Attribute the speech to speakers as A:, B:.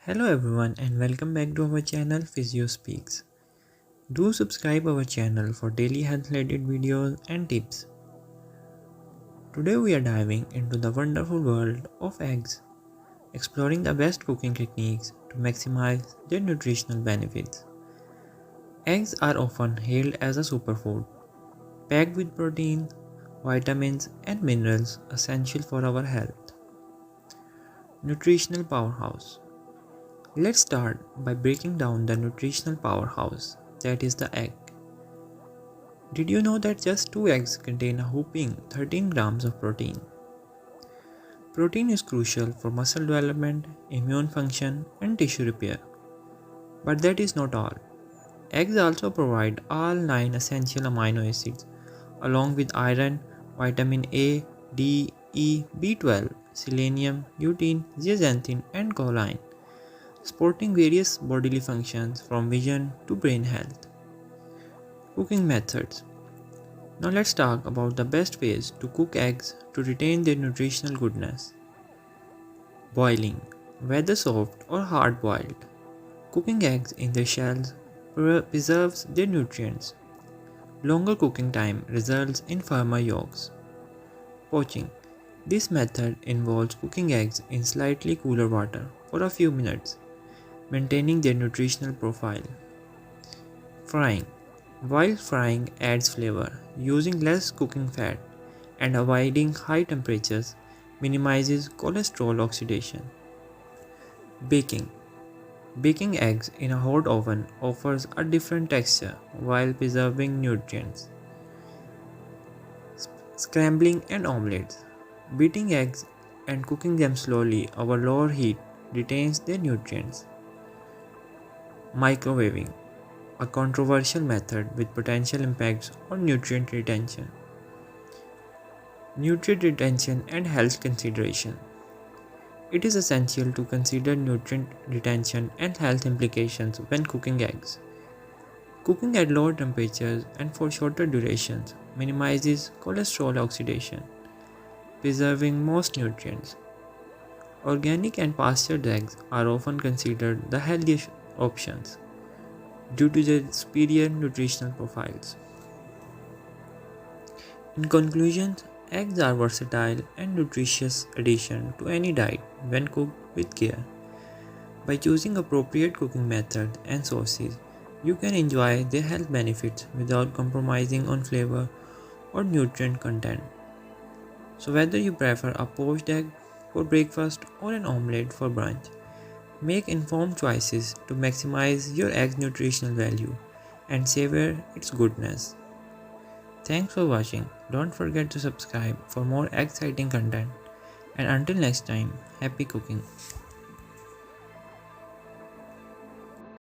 A: Hello everyone and welcome back to our channel Physio Speaks. Do subscribe our channel for daily health related videos and tips. Today we are diving into the wonderful world of eggs, exploring the best cooking techniques to maximize their nutritional benefits. Eggs are often hailed as a superfood, packed with protein, vitamins and minerals essential for our health. Nutritional powerhouse. Let's start by breaking down the nutritional powerhouse that is the egg. Did you know that just 2 eggs contain a whopping 13 grams of protein? Protein is crucial for muscle development, immune function, and tissue repair. But that is not all. Eggs also provide all 9 essential amino acids, along with iron, vitamin A, D, E, B12, selenium, lutein, zeaxanthin, and choline, supporting various bodily functions from vision to brain health. Cooking methods. Now let's talk about the best ways to cook eggs to retain their nutritional goodness. Boiling, whether soft or hard boiled. Cooking eggs in their shells preserves their nutrients. Longer cooking time results in firmer yolks. Poaching. This method involves cooking eggs in slightly cooler water for a few minutes, maintaining their nutritional profile. Frying. While frying adds flavor, using less cooking fat and avoiding high temperatures minimizes cholesterol oxidation. Baking. Baking eggs in a hot oven offers a different texture while preserving nutrients. Scrambling and omelets. Beating eggs and cooking them slowly over lower heat retains their nutrients. Microwaving, a controversial method with potential impacts on nutrient retention. Nutrient retention and health consideration. It is essential to consider nutrient retention and health implications when cooking eggs. Cooking at lower temperatures and for shorter durations minimizes cholesterol oxidation, preserving most nutrients. Organic and pastured eggs are often considered the healthiest options due to their superior nutritional profiles. In conclusion, eggs are versatile and nutritious addition to any diet when cooked with care. By choosing appropriate cooking methods and sources, you can enjoy their health benefits without compromising on flavor or nutrient content. So whether you prefer a poached egg for breakfast or an omelette for brunch, make informed choices to maximize your egg's nutritional value and savor its goodness. Thanks for watching. Don't forget to subscribe for more exciting content. And until next time, happy cooking.